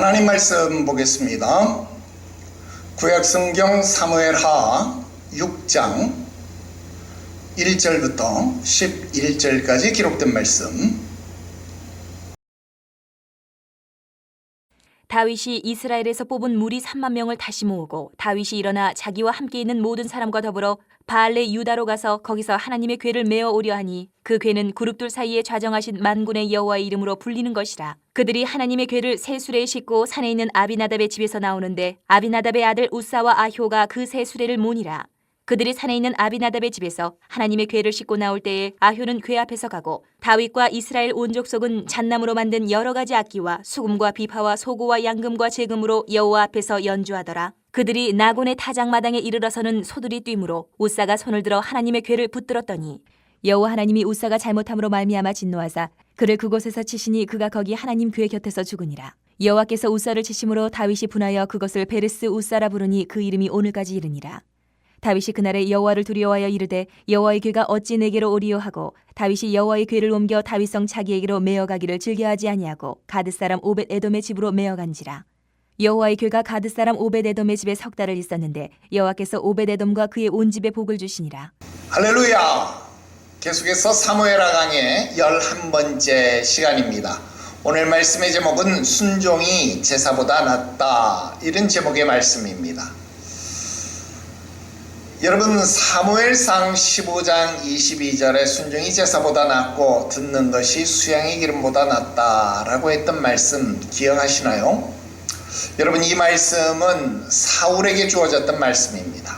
하나님 말씀 보겠습니다. 구약성경 사무엘하 6장 1절부터 11절까지 기록된 말씀. 다윗이 이스라엘에서 뽑은 무리 3만 명을 다시 모으고 다윗이 일어나 자기와 함께 있는 모든 사람과 더불어 바알레 유다로 가서 거기서 하나님의 궤를 메어 오려 하니 그 궤는 그룹들 사이에 좌정하신 만군의 여호와의 이름으로 불리는 것이라. 그들이 하나님의 궤를 새 수레에 싣고 산에 있는 아비나답의 집에서 나오는데 아비나답의 아들 우사와 아효가 그 새 수레를 모니라. 그들이 산에 있는 아비나답의 집에서 하나님의 궤를 싣고 나올 때에 아효는 궤 앞에서 가고 다윗과 이스라엘 온 족속은 잣나무로 만든 여러 가지 악기와 수금과 비파와 소고와 양금과 제금으로 여호와 앞에서 연주하더라. 그들이 나곤의 타작마당에 이르러서는 소들이 뛰므로 우사가 손을 들어 하나님의 궤를 붙들었더니 여호와 하나님이 우사가 잘못함으로 말미암아 진노하사 그를 그곳에서 치시니 그가 거기 하나님 궤 곁에서 죽으니라. 여호와께서 우사를 치심으로 다윗이 분하여 그것을 베르스 우사라 부르니 그 이름이 오늘까지 이르니라. 다윗이 그날에 여호와를 두려워하여 이르되 여호와의 궤가 어찌 내게로 오리요 하고 다윗이 여호와의 궤를 옮겨 다윗성 자기에게로 메어가기를 즐겨하지 아니하고 가드 사람 오벳 에돔의 집으로 메어간지라. 여호와의 궤가 가드 사람 오벳 에돔의 집에 석 달을 있었는데 여호와께서 오벳 에돔과 그의 온 집에 복을 주시니라. 할렐루야. 계속해서 사무엘하 강의 11번째 시간입니다. 오늘 말씀의 제목은 순종이 제사보다 낫다, 이런 제목의 말씀입니다. 여러분, 사무엘상 15장 22절에 순종이 제사보다 낫고 듣는 것이 수양의 기름보다 낫다라고 했던 말씀 기억하시나요? 여러분, 이 말씀은 사울에게 주어졌던 말씀입니다.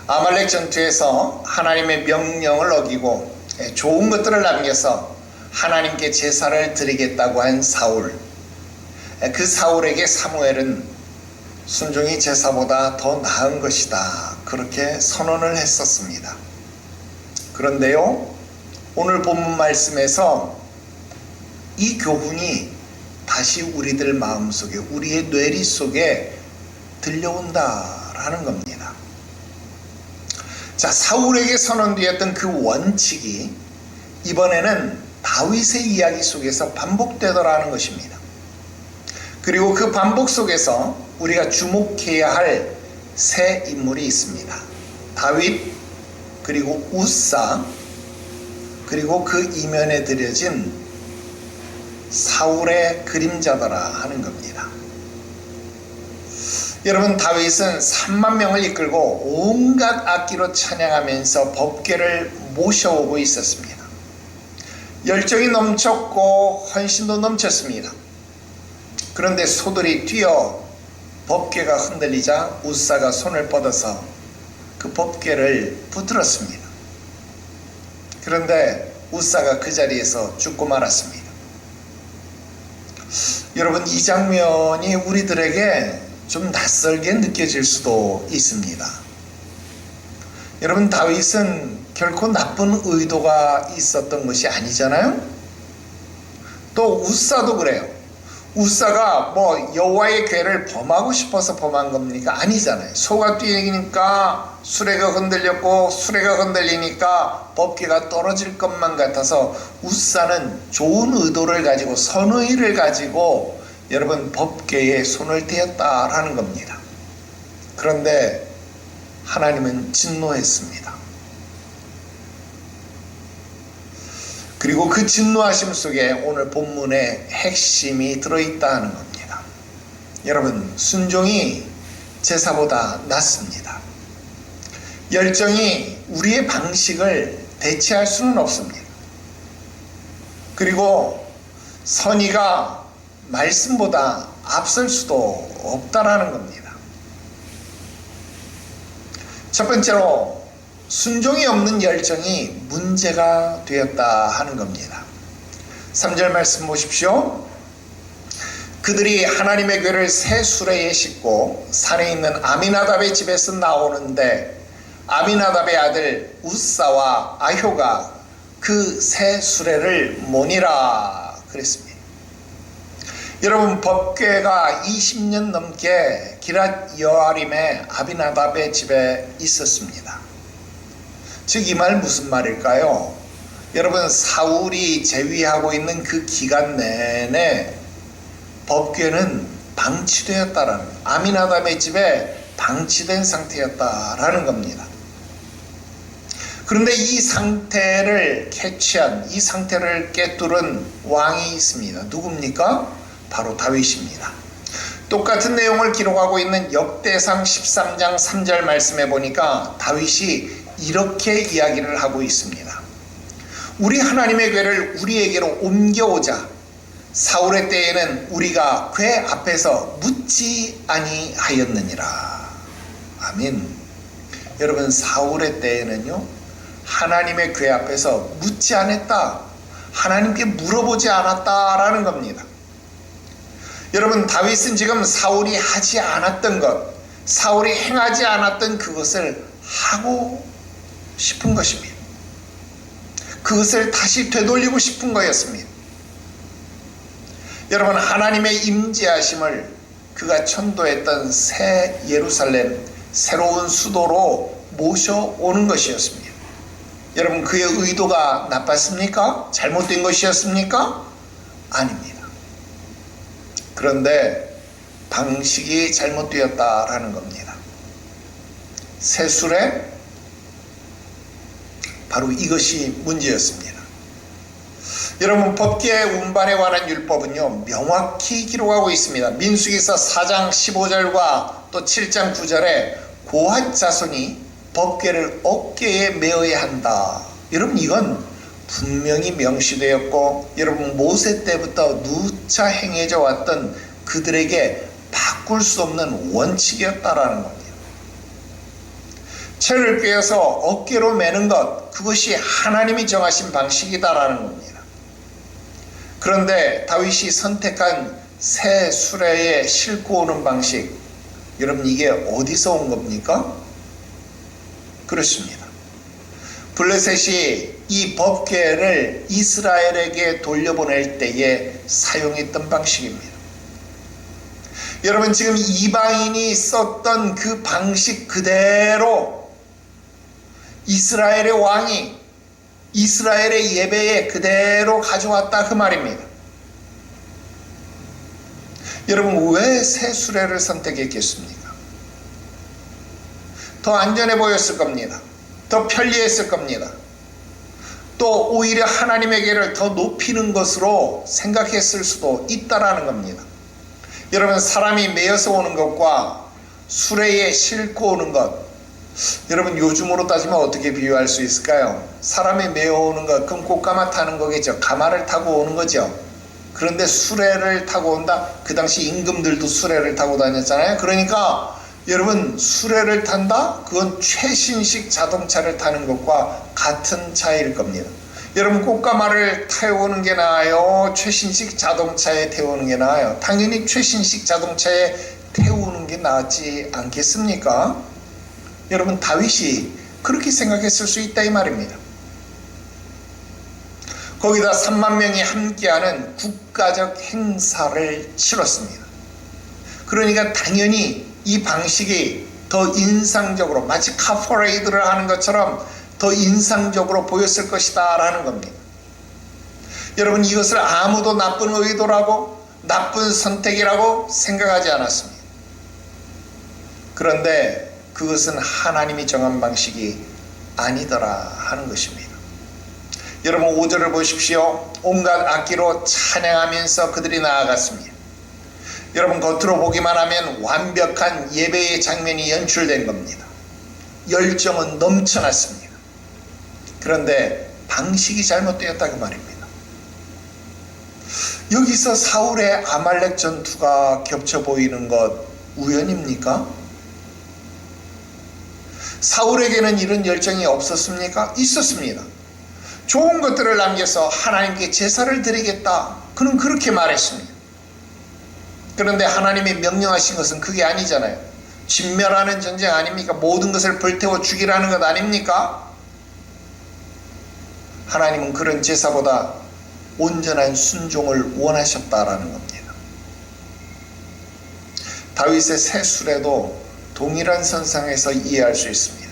아말렉 전투에서 하나님의 명령을 어기고 좋은 것들을 남겨서 하나님께 제사를 드리겠다고 한 사울, 그 사울에게 사무엘은 순종이 제사보다 더 나은 것이다, 그렇게 선언을 했었습니다. 그런데요, 오늘 본문 말씀에서 이 교훈이 다시 우리들 마음속에, 우리의 뇌리 속에 들려온다라는 겁니다. 자, 사울에게 선언되었던 그 원칙이 이번에는 다윗의 이야기 속에서 반복되더라는 것입니다. 그리고 그 반복 속에서 우리가 주목해야 할 세 인물이 있습니다. 다윗, 그리고 우사, 그리고 그 이면에 들여진 사울의 그림자더라 하는 겁니다. 여러분, 다윗은 3만 명을 이끌고 온갖 악기로 찬양하면서 법궤를 모셔오고 있었습니다. 열정이 넘쳤고 헌신도 넘쳤습니다. 그런데 소들이 뛰어 법궤가 흔들리자 우사가 손을 뻗어서 그 법궤를 붙들었습니다. 그런데 우사가 그 자리에서 죽고 말았습니다. 여러분, 이 장면이 우리들에게 좀 낯설게 느껴질 수도 있습니다. 여러분, 다윗은 결코 나쁜 의도가 있었던 것이 아니잖아요. 또 우사도 그래요. 우사가 여호와의 궤를 범하고 싶어서 범한 겁니까? 아니잖아요. 소가 뛰니까 수레가 흔들렸고 수레가 흔들리니까 법궤가 떨어질 것만 같아서 우사는 좋은 의도를 가지고, 선의를 가지고 여러분 법궤에 손을 떼었다라는 겁니다. 그런데 하나님은 진노했습니다. 그리고 그 진노하심 속에 오늘 본문의 핵심이 들어있다는 겁니다. 여러분, 순종이 제사보다 낫습니다. 열정이 우리의 방식을 대체할 수는 없습니다. 그리고 선의가 말씀보다 앞설 수도 없다라는 겁니다. 첫 번째로, 순종이 없는 열정이 문제가 되었다 하는 겁니다. 3절 말씀 보십시오. 그들이 하나님의 궤를 새 수레에 싣고 산에 있는 아미나답의 집에서 나오는데 아미나답의 아들 우사와 아효가 그 새 수레를 모니라 그랬습니다. 여러분, 법궤가 20년 넘게 기랏 여아림의 아비나답의 집에 있었습니다. 즉, 이 말 무슨 말일까요? 여러분, 사울이 재위하고 있는 그 기간 내내 법궤는 방치되었다라는, 아미나답의 집에 방치된 상태였다라는 겁니다. 그런데 이 상태를 캐치한, 이 상태를 꿰뚫은 왕이 있습니다. 누굽니까? 바로 다윗입니다. 똑같은 내용을 기록하고 있는 역대상 13장 3절 말씀에 보니까 다윗이 이렇게 이야기를 하고 있습니다. 우리 하나님의 궤를 우리에게로 옮겨오자. 사울의 때에는 우리가 궤 앞에서 묻지 아니하였느니라. 아멘. 여러분, 사울의 때에는요, 하나님의 궤 앞에서 묻지 않았다, 하나님께 물어보지 않았다라는 겁니다. 여러분, 다윗은 지금 사울이 하지 않았던 것, 사울이 행하지 않았던 그것을 하고 싶은 것입니다. 그것을 다시 되돌리고 싶은 거였습니다. 여러분, 하나님의 임재하심을 그가 천도했던 새 예루살렘, 새로운 수도로 모셔오는 것이었습니다. 여러분, 그의 의도가 나빴습니까? 잘못된 것이었습니까? 아닙니다. 그런데 방식이 잘못되었다라는 겁니다. 새 수레, 바로 이것이 문제였습니다. 여러분, 법궤 운반에 관한 율법은요, 명확히 기록하고 있습니다. 민수기서 4장 15절과 또 7장 9절에 고핫 자손이 법궤를 어깨에 메어야 한다. 여러분, 이건 분명히 명시되었고, 여러분, 모세 때부터 누차 행해져 왔던 그들에게 바꿀 수 없는 원칙이었다라는 겁니다. 채를 꿰어서 어깨로 매는 것, 그것이 하나님이 정하신 방식이다라는 겁니다. 그런데 다윗이 선택한 새 수레에 싣고 오는 방식, 여러분, 이게 어디서 온 겁니까? 그렇습니다. 블레셋이 이 법궤를 이스라엘에게 돌려보낼 때에 사용했던 방식입니다. 여러분, 지금 이방인이 썼던 그 방식 그대로 이스라엘의 왕이 이스라엘의 예배에 그대로 가져왔다, 그 말입니다. 여러분, 왜 새 수레를 선택했겠습니까? 더 안전해 보였을 겁니다. 더 편리했을 겁니다. 또 오히려 하나님의 궤를 더 높이는 것으로 생각했을 수도 있다라는 겁니다. 여러분, 사람이 메어서 오는 것과 수레에 싣고 오는 것, 여러분, 요즘으로 따지면 어떻게 비유할 수 있을까요? 사람이 메어오는 것, 그럼 꽃가마 타는 거겠죠. 가마를 타고 오는 거죠. 그런데 수레를 타고 온다? 그 당시 임금들도 수레를 타고 다녔잖아요. 그러니까 여러분, 수레를 탄다? 그건 최신식 자동차를 타는 것과 같은 차이일 겁니다. 여러분, 꽃가마를 태우는 게 나아요? 최신식 자동차에 태우는 게 나아요? 당연히 최신식 자동차에 태우는 게 낫지 않겠습니까? 여러분, 다윗이 그렇게 생각했을 수 있다, 이 말입니다. 거기다 3만 명이 함께하는 국가적 행사를 치렀습니다. 그러니까 당연히 이 방식이 더 인상적으로, 마치 카퍼레이드를 하는 것처럼 더 인상적으로 보였을 것이다 라는 겁니다. 여러분, 이것을 아무도 나쁜 의도라고, 나쁜 선택이라고 생각하지 않았습니다. 그런데 그것은 하나님이 정한 방식이 아니더라 하는 것입니다. 여러분, 5절을 보십시오. 온갖 악기로 찬양하면서 그들이 나아갔습니다. 여러분, 겉으로 보기만 하면 완벽한 예배의 장면이 연출된 겁니다. 열정은 넘쳐났습니다. 그런데 방식이 잘못되었다, 그 말입니다. 여기서 사울의 아말렉 전투가 겹쳐 보이는 것 우연입니까? 사울에게는 이런 열정이 없었습니까? 있었습니다. 좋은 것들을 남겨서 하나님께 제사를 드리겠다, 그는 그렇게 말했습니다. 그런데 하나님이 명령하신 것은 그게 아니잖아요. 진멸하는 전쟁 아닙니까? 모든 것을 불태워 죽이라는 것 아닙니까? 하나님은 그런 제사보다 온전한 순종을 원하셨다라는 겁니다. 다윗의 새 수레도 동일한 선상에서 이해할 수 있습니다.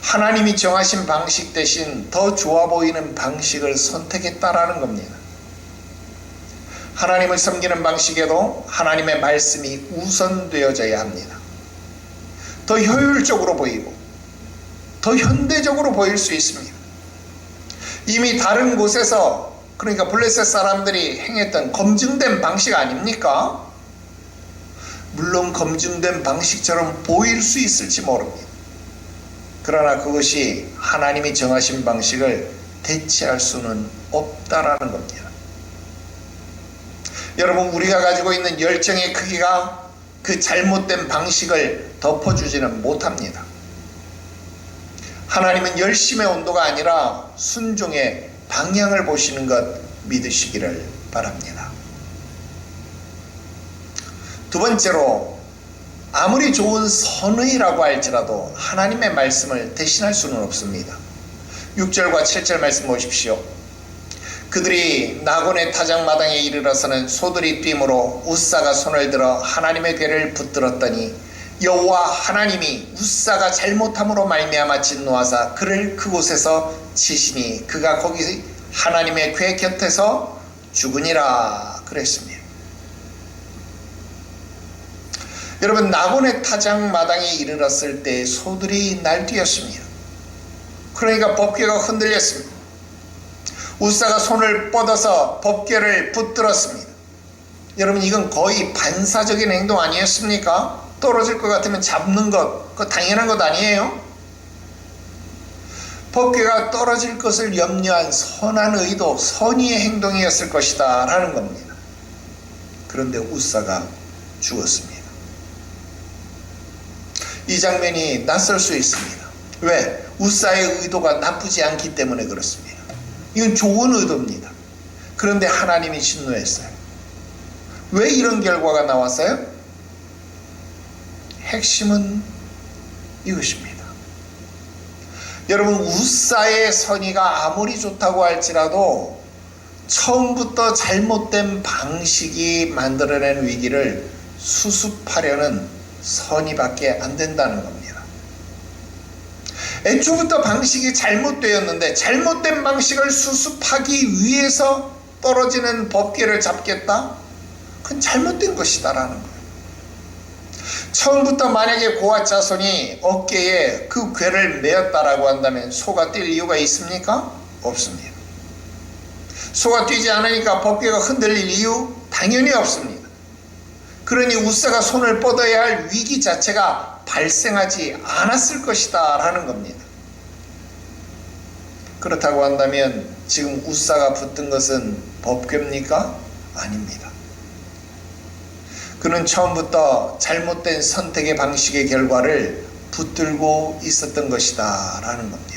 하나님이 정하신 방식 대신 더 좋아 보이는 방식을 선택했다라는 겁니다. 하나님을 섬기는 방식에도 하나님의 말씀이 우선되어져야 합니다. 더 효율적으로 보이고 더 현대적으로 보일 수 있습니다. 이미 다른 곳에서, 그러니까 블레셋 사람들이 행했던 검증된 방식 아닙니까? 물론 검증된 방식처럼 보일 수 있을지 모릅니다. 그러나 그것이 하나님이 정하신 방식을 대체할 수는 없다라는 겁니다. 여러분, 우리가 가지고 있는 열정의 크기가 그 잘못된 방식을 덮어주지는 못합니다. 하나님은 열심의 온도가 아니라 순종의 방향을 보시는 것 믿으시기를 바랍니다. 두 번째로, 아무리 좋은 선의라고 할지라도 하나님의 말씀을 대신할 수는 없습니다. 6절과 7절 말씀 보십시오. 그들이 나곤의 타작마당에 이르러서는 소들이 뛰므로 웃사가 손을 들어 하나님의 궤를 붙들었더니 여호와 하나님이 웃사가 잘못함으로 말미암아 진노하사 그를 그곳에서 치시니 그가 거기 하나님의 궤 곁에서 죽으니라 그랬습니다. 여러분, 나곤의 타작마당에 이르렀을 때 소들이 날뛰었습니다. 그러니까 법궤가 흔들렸습니다. 웃사가 손을 뻗어서 법궤를 붙들었습니다. 여러분, 이건 거의 반사적인 행동 아니었습니까? 떨어질 것 같으면 잡는 것, 그거 당연한 것 아니에요? 법궤가 떨어질 것을 염려한 선한 의도, 선의의 행동이었을 것이다 라는 겁니다. 그런데 웃사가 죽었습니다. 이 장면이 낯설 수 있습니다. 왜? 웃사의 의도가 나쁘지 않기 때문에 그렇습니다. 이건 좋은 의도입니다. 그런데 하나님이 진노했어요. 왜 이런 결과가 나왔어요? 핵심은 이것입니다. 여러분, 웃사의 선의가 아무리 좋다고 할지라도 처음부터 잘못된 방식이 만들어낸 위기를 수습하려는 선의밖에 안 된다는 겁니다. 애초부터 방식이 잘못되었는데 잘못된 방식을 수습하기 위해서 떨어지는 법궤를 잡겠다? 그건 잘못된 것이다라는 거예요. 처음부터 만약에 고앗 자손이 어깨에 그 궤를 메었다라고 한다면 소가 뛸 이유가 있습니까? 없습니다. 소가 뛰지 않으니까 법궤가 흔들릴 이유? 당연히 없습니다. 그러니 웃사가 손을 뻗어야 할 위기 자체가 발생하지 않았을 것이다 라는 겁니다. 그렇다고 한다면 지금 웃사가 붙은 것은 법궤입니까? 아닙니다. 그는 처음부터 잘못된 선택의 방식의 결과를 붙들고 있었던 것이다 라는 겁니다.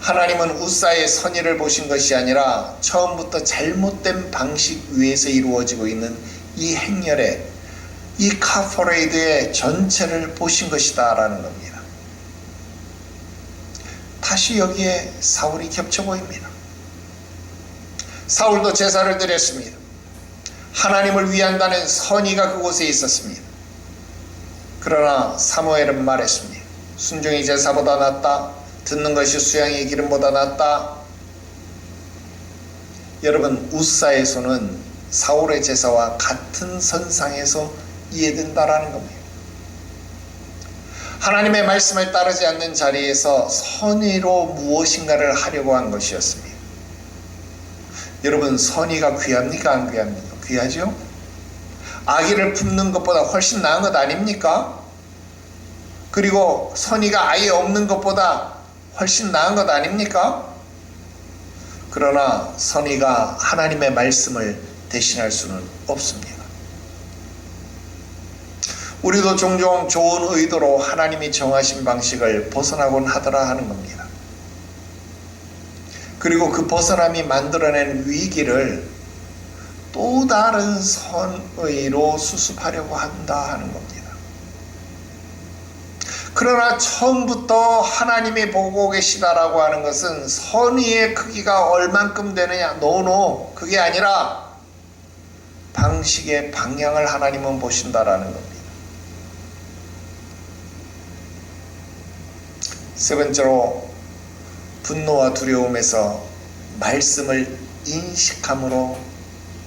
하나님은 웃사의 선의를 보신 것이 아니라 처음부터 잘못된 방식 위에서 이루어지고 있는 이 행렬의, 이 카퍼레이드의 전체를 보신 것이다 라는 겁니다. 다시 여기에 사울이 겹쳐 보입니다. 사울도 제사를 드렸습니다. 하나님을 위한다는 선의가 그곳에 있었습니다. 그러나 사무엘은 말했습니다. 순종이 제사보다 낫다. 듣는 것이 수양의 기름보다 낫다. 여러분, 웃사의 손은 사울의 제사와 같은 선상에서 이해된다라는 겁니다. 하나님의 말씀을 따르지 않는 자리에서 선의로 무엇인가를 하려고 한 것이었습니다. 여러분, 선의가 귀합니까? 안 귀합니까? 귀하죠? 아기를 품는 것보다 훨씬 나은 것 아닙니까? 그리고 선의가 아예 없는 것보다 훨씬 나은 것 아닙니까? 그러나 선의가 하나님의 말씀을 대신할 수는 없습니다. 우리도 종종 좋은 의도로 하나님이 정하신 방식을 벗어나곤 하더라 하는 겁니다. 그리고 그 벗어남이 만들어낸 위기를 또 다른 선의로 수습하려고 한다 하는 겁니다. 그러나 처음부터 하나님이 보고 계시다라고 하는 것은 선의의 크기가 얼만큼 되느냐, 노노, 그게 아니라 방식의 방향을 하나님은 보신다라는 겁니다. 세 번째로, 분노와 두려움에서 말씀을 인식함으로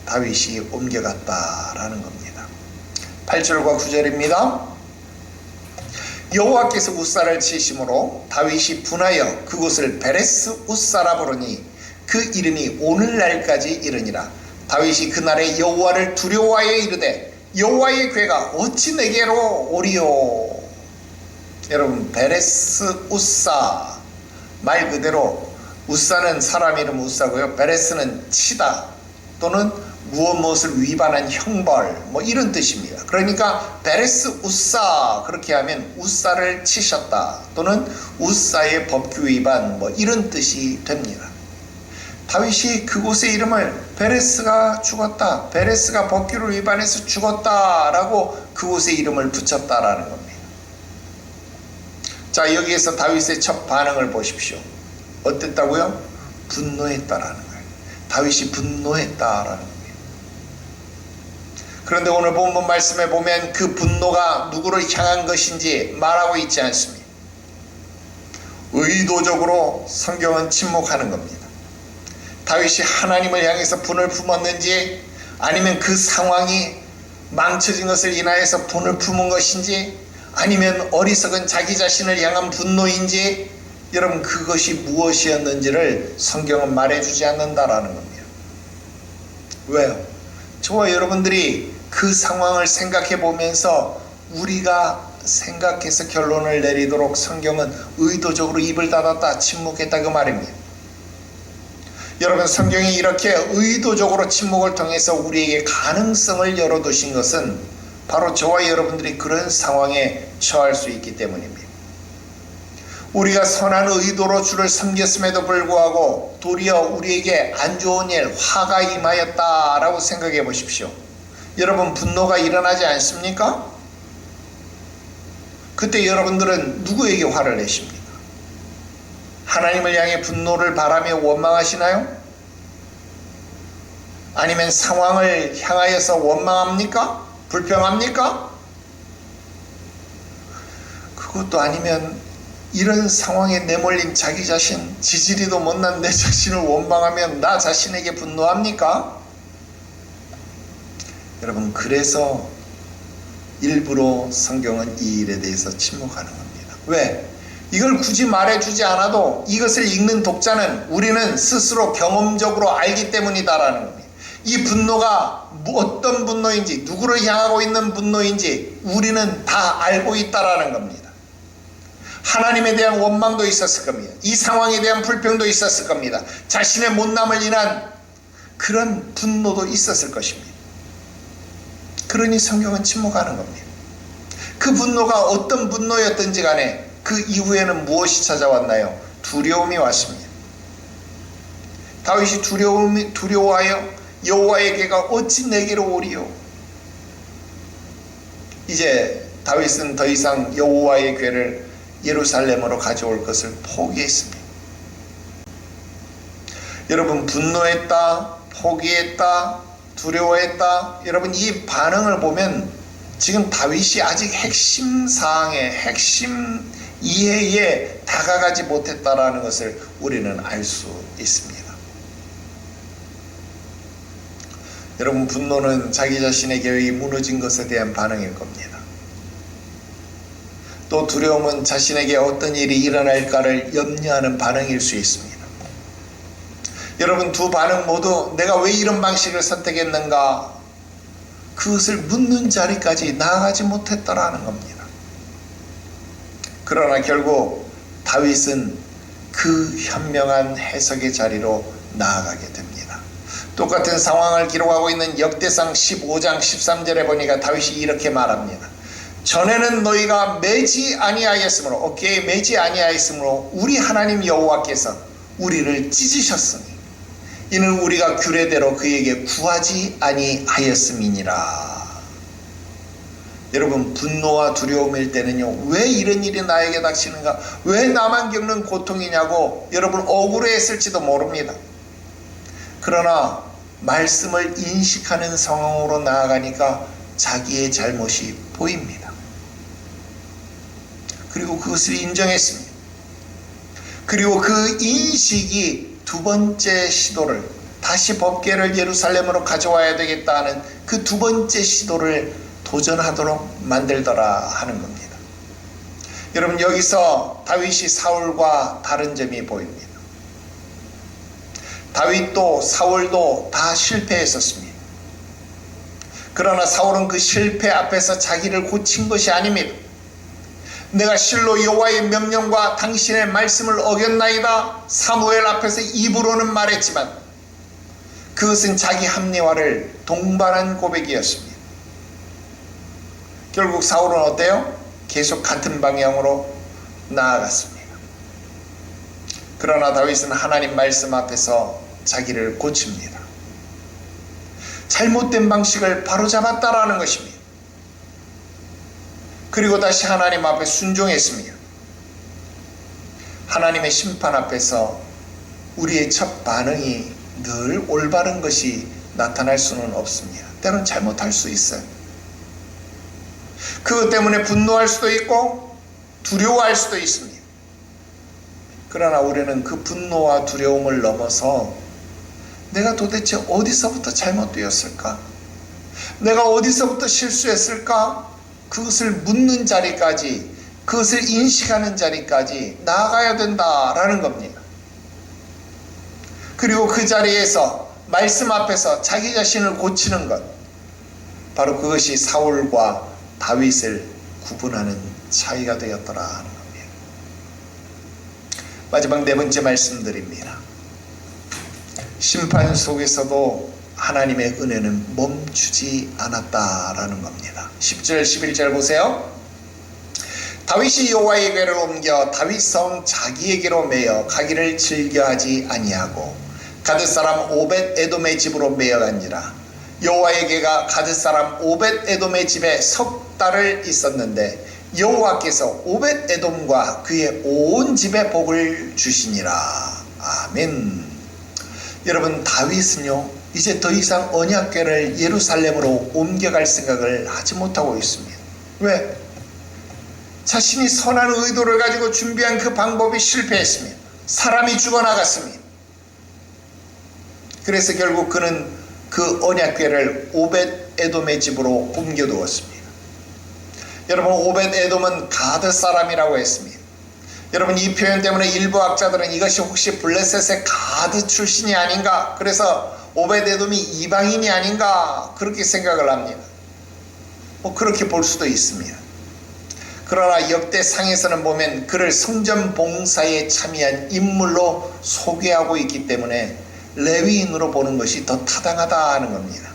다윗이 옮겨갔다라는 겁니다. 8절과 9절입니다. 여호와께서 웃사를 치심으로 다윗이 분하여 그곳을 베레스 웃사라 부르니 그 이름이 오늘날까지 이르니라. 다윗이 그날에 여호와를 두려워하여 이르되 여호와의 괴가 어찌 내게로 오리요. 여러분, 베레스 웃사, 말 그대로 웃사는 사람 이름 웃사고요, 베레스는 치다 또는 무엇을 위반한 형벌, 뭐 이런 뜻입니다. 그러니까 베레스 웃사, 그렇게 하면 웃사를 치셨다 또는 웃사의 법규 위반, 뭐 이런 뜻이 됩니다. 다윗이 그곳의 이름을 베레스가 죽었다, 베레스가 법규를 위반해서 죽었다라고 그곳의 이름을 붙였다라는 겁니다. 자, 여기에서 다윗의 첫 반응을 보십시오. 어땠다고요? 분노했다라는 거예요. 다윗이 분노했다라는 거예요. 그런데 오늘 본문 말씀에 보면 그 분노가 누구를 향한 것인지 말하고 있지 않습니다. 의도적으로 성경은 침묵하는 겁니다. 다윗이 하나님을 향해서 분을 품었는지, 아니면 그 상황이 망쳐진 것을 인하여서 분을 품은 것인지, 아니면 어리석은 자기 자신을 향한 분노인지, 여러분, 그것이 무엇이었는지를 성경은 말해주지 않는다라는 겁니다. 왜요? 저와 여러분들이 그 상황을 생각해 보면서 우리가 생각해서 결론을 내리도록 성경은 의도적으로 입을 닫았다, 침묵했다, 그 말입니다. 여러분, 성경이 이렇게 의도적으로 침묵을 통해서 우리에게 가능성을 열어두신 것은 바로 저와 여러분들이 그런 상황에 처할 수 있기 때문입니다. 우리가 선한 의도로 주를 섬겼음에도 불구하고 도리어 우리에게 안 좋은 일, 화가 임하였다라고 생각해 보십시오. 여러분, 분노가 일어나지 않습니까? 그때 여러분들은 누구에게 화를 내십니까? 하나님을 향해 분노를 바라며 원망하시나요? 아니면 상황을 향하여서 원망합니까? 불평합니까? 그것도 아니면 이런 상황에 내몰린 자기 자신, 지지리도 못난 내 자신을 원망하면 나 자신에게 분노합니까? 여러분, 그래서 일부러 성경은 이 일에 대해서 침묵하는 겁니다. 왜? 이걸 굳이 말해주지 않아도 이것을 읽는 독자는 우리는 스스로 경험적으로 알기 때문이다라는 겁니다. 이 분노가 어떤 분노인지, 누구를 향하고 있는 분노인지 우리는 다 알고 있다라는 겁니다. 하나님에 대한 원망도 있었을 겁니다. 이 상황에 대한 불평도 있었을 겁니다. 자신의 못남을 인한 그런 분노도 있었을 것입니다. 그러니 성경은 침묵하는 겁니다. 그 분노가 어떤 분노였든지 간에 그 이후에는 무엇이 찾아왔나요? 두려움이 왔습니다. 다윗이 두려워하여 여호와의 괴가 어찌 내게로 오리요. 이제 다윗은 더 이상 여호와의 괴를 예루살렘으로 가져올 것을 포기했습니다. 여러분, 분노했다, 포기했다, 두려워했다. 여러분, 이 반응을 보면 지금 다윗이 아직 핵심 사항에, 핵심 이해에 다가가지 못했다라는 것을 우리는 알 수 있습니다. 여러분, 분노는 자기 자신의 계획이 무너진 것에 대한 반응일 겁니다. 또 두려움은 자신에게 어떤 일이 일어날까를 염려하는 반응일 수 있습니다. 여러분, 두 반응 모두 내가 왜 이런 방식을 선택했는가, 그것을 묻는 자리까지 나아가지 못했다라는 겁니다. 그러나 결국 다윗은 그 현명한 해석의 자리로 나아가게 됩니다. 똑같은 상황을 기록하고 있는 역대상 15장 13절에 보니까 다윗이 이렇게 말합니다. 전에는 너희가 매지 아니하였으므로, 어깨에 매지 아니하였으므로 우리 하나님 여호와께서 우리를 찢으셨으니 이는 우리가 규례대로 그에게 구하지 아니하였음이니라. 여러분, 분노와 두려움일 때는요, 왜 이런 일이 나에게 닥치는가, 왜 나만 겪는 고통이냐고 여러분 억울해했을지도 모릅니다. 그러나 말씀을 인식하는 상황으로 나아가니까 자기의 잘못이 보입니다. 그리고 그것을 인정했습니다. 그리고 그 인식이 두 번째 시도를, 다시 법궤를 예루살렘으로 가져와야 되겠다는 그 두 번째 시도를 도전하도록 만들더라 하는 겁니다. 여러분, 여기서 다윗이 사울과 다른 점이 보입니다. 다윗도 사울도 다 실패했었습니다. 그러나 사울은 그 실패 앞에서 자기를 고친 것이 아닙니다. 내가 실로 여호와의 명령과 당신의 말씀을 어겼나이다 사무엘 앞에서 입으로는 말했지만 그것은 자기 합리화를 동반한 고백이었습니다. 결국 사울은 어때요? 계속 같은 방향으로 나아갔습니다. 그러나 다윗은 하나님 말씀 앞에서 자기를 고칩니다. 잘못된 방식을 바로잡았다라는 것입니다. 그리고 다시 하나님 앞에 순종했습니다. 하나님의 심판 앞에서 우리의 첫 반응이 늘 올바른 것이 나타날 수는 없습니다. 때로는 잘못할 수 있어요. 그것 때문에 분노할 수도 있고 두려워할 수도 있습니다. 그러나 우리는 그 분노와 두려움을 넘어서 내가 도대체 어디서부터 잘못되었을까? 내가 어디서부터 실수했을까? 그것을 묻는 자리까지, 그것을 인식하는 자리까지 나아가야 된다라는 겁니다. 그리고 그 자리에서 말씀 앞에서 자기 자신을 고치는 것, 바로 그것이 사울과 다윗을 구분하는 차이가 되었더라 하는 겁니다. 마지막 네 번째 말씀드립니다. 심판 속에서도 하나님의 은혜는 멈추지 않았다라는 겁니다. 10절 11절 보세요. 다윗이 여호와의 궤를 옮겨 다윗성 자기에게로 메어 가기를 즐겨하지 아니하고 가드 사람 오벳 에돔의 집으로 메어간지라. 여호와의 궤가 가드 사람 오벳 에돔의 집에 석 달을 있었는데 여호와께서 오벳 에돔과 그의 온 집에 복을 주시니라. 아멘. 여러분, 다윗은요 이제 더 이상 언약궤를 예루살렘으로 옮겨갈 생각을 하지 못하고 있습니다. 왜? 자신이 선한 의도를 가지고 준비한 그 방법이 실패했습니다. 사람이 죽어나갔습니다. 그래서 결국 그는 그 언약궤를 오벳 에돔의 집으로 옮겨두었습니다. 여러분, 오벳 에돔은 가드 사람이라고 했습니다. 여러분, 이 표현 때문에 일부 학자들은 이것이 혹시 블레셋의 가드 출신이 아닌가, 그래서 오벳 에돔이 이방인이 아닌가 그렇게 생각을 합니다. 그렇게 볼 수도 있습니다. 그러나 역대상에서는 보면 그를 성전 봉사에 참여한 인물로 소개하고 있기 때문에 레위인으로 보는 것이 더 타당하다 하는 겁니다.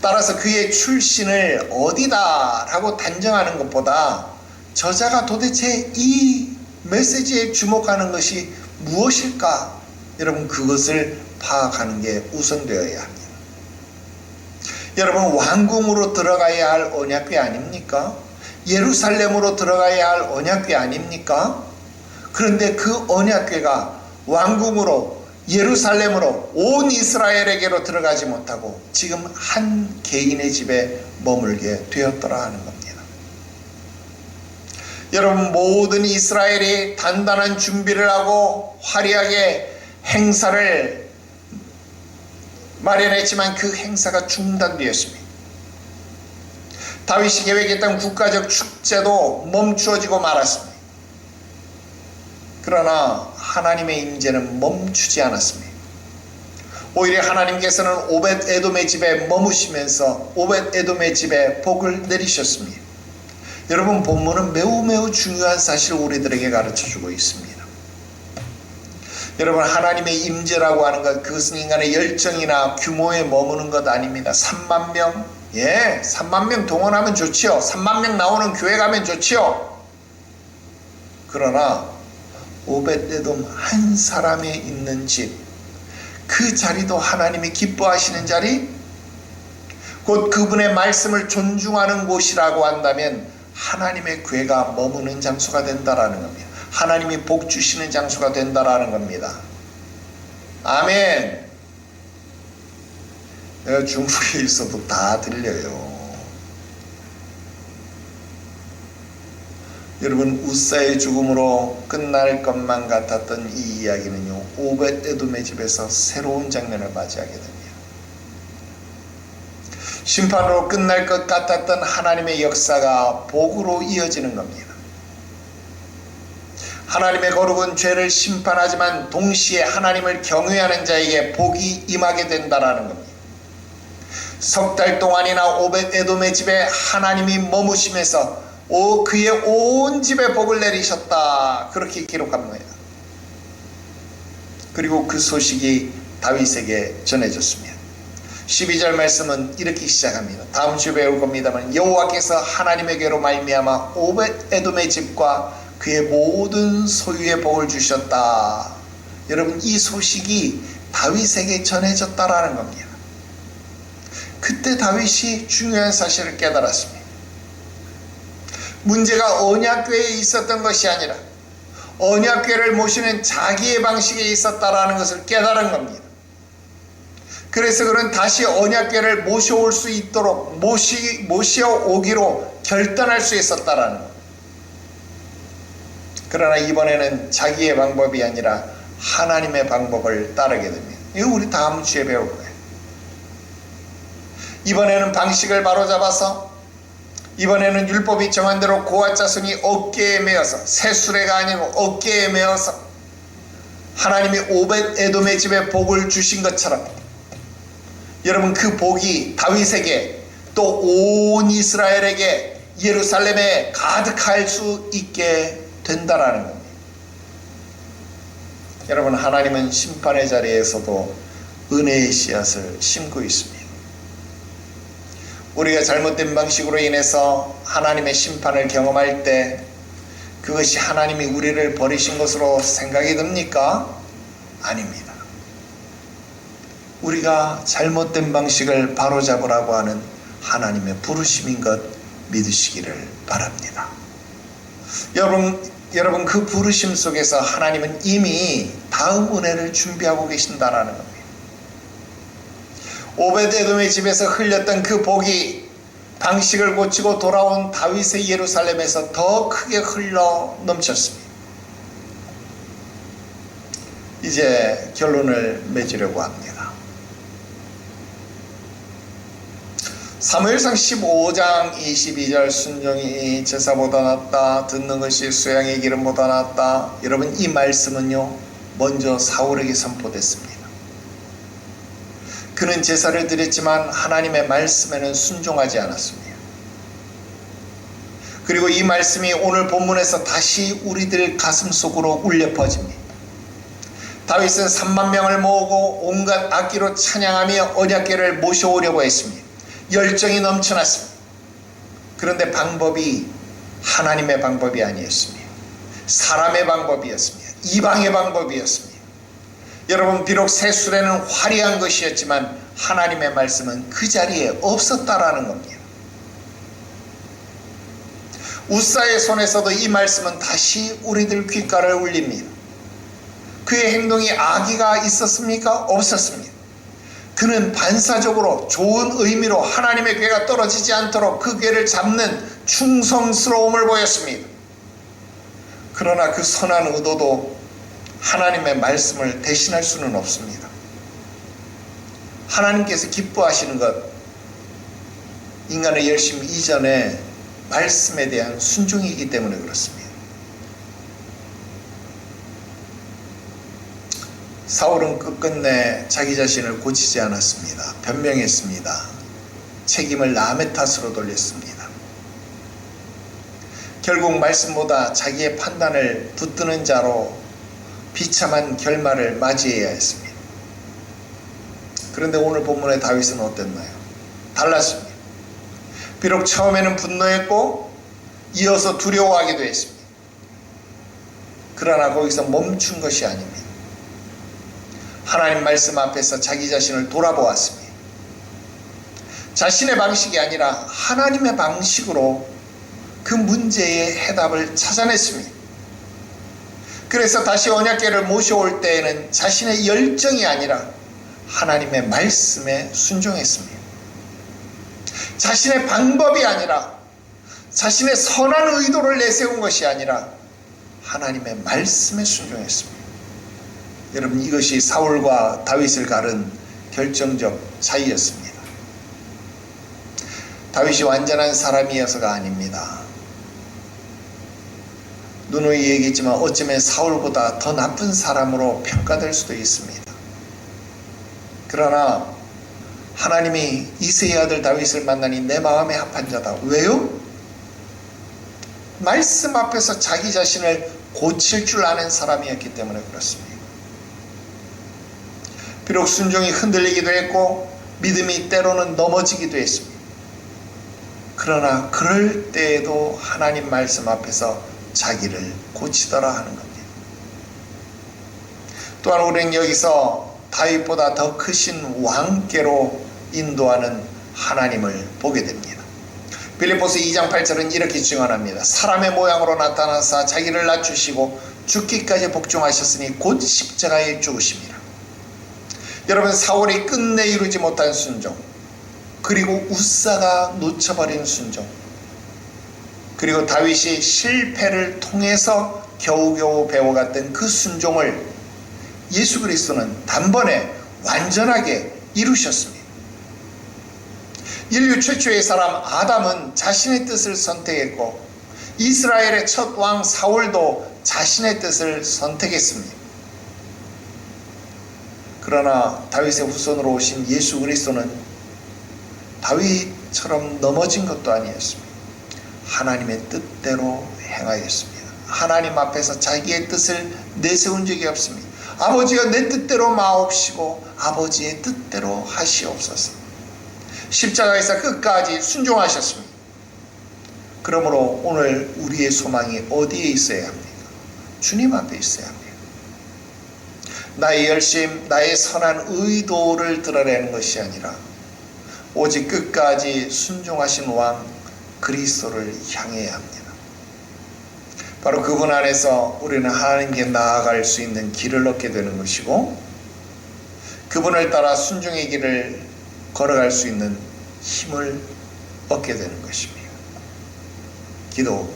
따라서 그의 출신을 어디다라고 단정하는 것보다 저자가 도대체 이 메시지에 주목하는 것이 무엇일까? 여러분, 그것을 파악하는 게 우선되어야 합니다. 여러분, 왕궁으로 들어가야 할 언약궤 아닙니까? 예루살렘으로 들어가야 할 언약궤 아닙니까? 그런데 그 언약궤가 왕궁으로 예루살렘으로 온 이스라엘에게로 들어가지 못하고 지금 한 개인의 집에 머물게 되었더라 하는 겁니다. 여러분, 모든 이스라엘이 단단한 준비를 하고 화려하게 행사를 마련했지만 그 행사가 중단되었습니다. 다윗이 계획했던 국가적 축제도 멈추어지고 말았습니다. 그러나 하나님의 임재는 멈추지 않았습니다. 오히려 하나님께서는 오벳 에돔의 집에 머무시면서 오벳 에돔의 집에 복을 내리셨습니다. 여러분, 본문은 매우 중요한 사실을 우리들에게 가르쳐주고 있습니다. 여러분, 하나님의 임재라고 하는 것, 그것은 인간의 열정이나 규모에 머무는 것 아닙니다. 3만 명, 3만 명 동원하면 좋지요. 3만 명 나오는 교회 가면 좋지요. 그러나 오벳 에돔 한 사람의 있는 집, 그 자리도 하나님이 기뻐하시는 자리, 곧 그분의 말씀을 존중하는 곳이라고 한다면 하나님의 궤가 머무는 장소가 된다라는 겁니다. 하나님이 복 주시는 장소가 된다라는 겁니다. 아멘. 내가 중국에 있어도 다 들려요. 여러분, 우사의 죽음으로 끝날 것만 같았던 이 이야기는요, 오벳에돔의 집에서 새로운 장면을 맞이하게 됩니다. 심판으로 끝날 것 같았던 하나님의 역사가 복으로 이어지는 겁니다. 하나님의 거룩은 죄를 심판하지만 동시에 하나님을 경외하는 자에게 복이 임하게 된다라는 겁니다. 석 달 동안이나 오벳에돔의 집에 하나님이 머무시면서 그의 온 집에 복을 내리셨다, 그렇게 기록합니다. 그리고 그 소식이 다윗에게 전해졌습니다. 12절 말씀은 이렇게 시작합니다. 다음 주에 배울 겁니다만, 여호와께서 하나님에게로 말미암아 오벳에돔의 집과 그의 모든 소유의 복을 주셨다. 여러분, 이 소식이 다윗에게 전해졌다라는 겁니다. 그때 다윗이 중요한 사실을 깨달았습니다. 문제가 언약궤에 있었던 것이 아니라 언약궤를 모시는 자기의 방식에 있었다라는 것을 깨달은 겁니다. 그래서 그는 다시 언약궤를 모셔올 수 있도록 모셔오기로 결단할 수 있었다라는 겁니다. 그러나 이번에는 자기의 방법이 아니라 하나님의 방법을 따르게 됩니다. 이거 우리 다음 주에 배울 거예요. 이번에는 방식을 바로잡아서, 이번에는 율법이 정한 대로 고아 자손이 어깨에 메어서, 새 수레가 아니고 어깨에 메어서 하나님이 오벳에돔의 집에 복을 주신 것처럼, 여러분, 그 복이 다윗에게 또 온 이스라엘에게 예루살렘에 가득할 수 있게 된다라는 겁니다. 여러분, 하나님은 심판의 자리에서도 은혜의 씨앗을 심고 있습니다. 우리가 잘못된 방식으로 인해서 하나님의 심판을 경험할 때 그것이 하나님이 우리를 버리신 것으로 생각이 듭니까? 아닙니다. 우리가 잘못된 방식을 바로잡으라고 하는 하나님의 부르심인 것 믿으시기를 바랍니다. 여러분, 그 부르심 속에서 하나님은 이미 다음 은혜를 준비하고 계신다라는 겁니다. 오벳에돔의 집에서 흘렸던 그 복이 방식을 고치고 돌아온 다윗의 예루살렘에서 더 크게 흘러 넘쳤습니다. 이제 결론을 맺으려고 합니다. 사무엘상 15장 22절, 순종이 제사보다 낫다, 듣는 것이 수양의 기름보다 낫다. 여러분, 이 말씀은요, 먼저 사울에게 선포됐습니다. 그는 제사를 드렸지만 하나님의 말씀에는 순종하지 않았습니다. 그리고 이 말씀이 오늘 본문에서 다시 우리들 가슴 속으로 울려 퍼집니다. 다윗은 3만 명을 모으고 온갖 악기로 찬양하며 언약궤를 모셔오려고 했습니다. 열정이 넘쳐났습니다. 그런데 방법이 하나님의 방법이 아니었습니다. 사람의 방법이었습니다. 이방의 방법이었습니다. 여러분, 비록 새 수레는 화려한 것이었지만 하나님의 말씀은 그 자리에 없었다라는 겁니다. 우사의 손에서도 이 말씀은 다시 우리들 귓가를 울립니다. 그의 행동이 악의가 있었습니까? 없었습니다. 그는 반사적으로 좋은 의미로 하나님의 궤가 떨어지지 않도록 그 궤를 잡는 충성스러움을 보였습니다. 그러나 그 선한 의도도 하나님의 말씀을 대신할 수는 없습니다. 하나님께서 기뻐하시는 것, 인간의 열심 이전에 말씀에 대한 순종이기 때문에 그렇습니다. 사울은 끝끝내 자기 자신을 고치지 않았습니다. 변명했습니다. 책임을 남의 탓으로 돌렸습니다. 결국 말씀보다 자기의 판단을 붙드는 자로 비참한 결말을 맞이해야 했습니다. 그런데 오늘 본문의 다윗은 어땠나요? 달랐습니다. 비록 처음에는 분노했고 이어서 두려워하기도 했습니다. 그러나 거기서 멈춘 것이 아닙니다. 하나님 말씀 앞에서 자기 자신을 돌아보았습니다. 자신의 방식이 아니라 하나님의 방식으로 그 문제의 해답을 찾아냈습니다. 그래서 다시 언약궤를 모셔올 때에는 자신의 열정이 아니라 하나님의 말씀에 순종했습니다. 자신의 방법이 아니라 자신의 선한 의도를 내세운 것이 아니라 하나님의 말씀에 순종했습니다. 여러분, 이것이 사울과 다윗을 가른 결정적 차이였습니다. 다윗이 완전한 사람이어서가 아닙니다. 누누이 얘기했지만 어쩌면 사울보다 더 나쁜 사람으로 평가될 수도 있습니다. 그러나 하나님이 이새의 아들 다윗을 만나니 내 마음에 합한 자다. 왜요? 말씀 앞에서 자기 자신을 고칠 줄 아는 사람이었기 때문에 그렇습니다. 비록 순종이 흔들리기도 했고 믿음이 때로는 넘어지기도 했습니다. 그러나 그럴 때에도 하나님 말씀 앞에서 자기를 고치더라 하는 겁니다. 또한 우리는 여기서 다윗보다 더 크신 왕께로 인도하는 하나님을 보게 됩니다. 빌립보서 2장 8절은 이렇게 증언합니다. 사람의 모양으로 나타나사 자기를 낮추시고 죽기까지 복종하셨으니 곧 십자가에 죽으심이라. 여러분, 사울이 끝내 이루지 못한 순종, 그리고 우사가 놓쳐버린 순종, 그리고 다윗이 실패를 통해서 겨우겨우 배워갔던 그 순종을 예수 그리스도는 단번에 완전하게 이루셨습니다. 인류 최초의 사람 아담은 자신의 뜻을 선택했고 이스라엘의 첫 왕 사울도 자신의 뜻을 선택했습니다. 그러나 다윗의 후손으로 오신 예수 그리스도는 다윗처럼 넘어진 것도 아니었습니다. 하나님의 뜻대로 행하였습니다. 하나님 앞에서 자기의 뜻을 내세운 적이 없습니다. 아버지가 내 뜻대로 마옵시고 아버지의 뜻대로 하시옵소서. 십자가에서 끝까지 순종하셨습니다. 그러므로 오늘 우리의 소망이 어디에 있어야 합니까? 주님 앞에 있어야 합니다. 나의 열심, 나의 선한 의도를 드러내는 것이 아니라 오직 끝까지 순종하신 왕 그리스도를 향해야 합니다. 바로 그분 안에서 우리는 하나님께 나아갈 수 있는 길을 얻게 되는 것이고 그분을 따라 순종의 길을 걸어갈 수 있는 힘을 얻게 되는 것입니다. 기도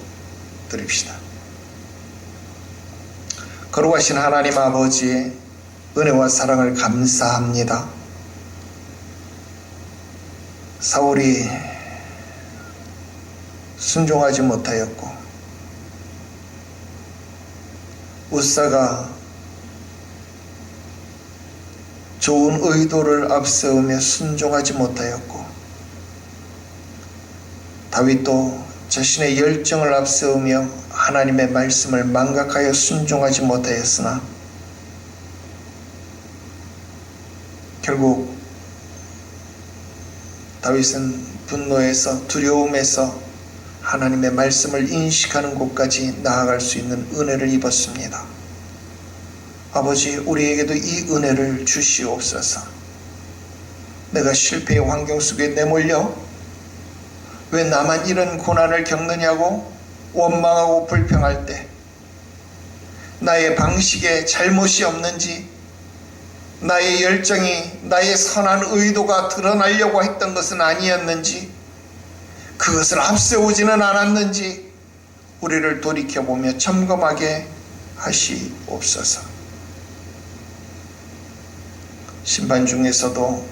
드립시다. 거룩하신 하나님 아버지의 은혜와 사랑을 감사합니다. 사울이 순종하지 못하였고 우사가 좋은 의도를 앞세우며 순종하지 못하였고 다윗도 자신의 열정을 앞세우며 하나님의 말씀을 망각하여 순종하지 못하였으나 결국 다윗은 분노에서 두려움에서 하나님의 말씀을 인식하는 곳까지 나아갈 수 있는 은혜를 입었습니다. 아버지, 우리에게도 이 은혜를 주시옵소서. 내가 실패의 환경 속에 내몰려 왜 나만 이런 고난을 겪느냐고 원망하고 불평할 때 나의 방식에 잘못이 없는지, 나의 열정이, 나의 선한 의도가 드러나려고 했던 것은 아니었는지, 그것을 앞세우지는 않았는지 우리를 돌이켜보며 점검하게 하시옵소서. 심판 중에서도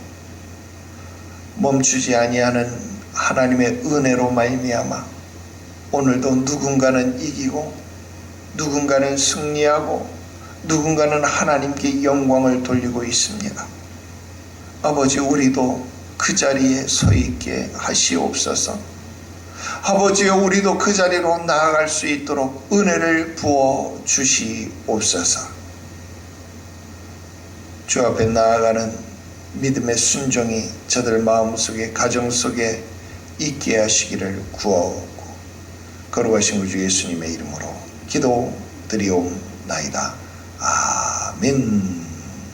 멈추지 아니하는 하나님의 은혜로 말미암아 오늘도 누군가는 이기고 누군가는 승리하고 누군가는 하나님께 영광을 돌리고 있습니다. 아버지, 우리도 그 자리에 서 있게 하시옵소서. 아버지여, 우리도 그 자리로 나아갈 수 있도록 은혜를 부어 주시옵소서. 주 앞에 나아가는 믿음의 순종이 저들 마음속에, 가정 속에 있게 하시기를 구하옵고 거룩하신 우주 예수님의 이름으로 기도드리옵나이다. 아멘.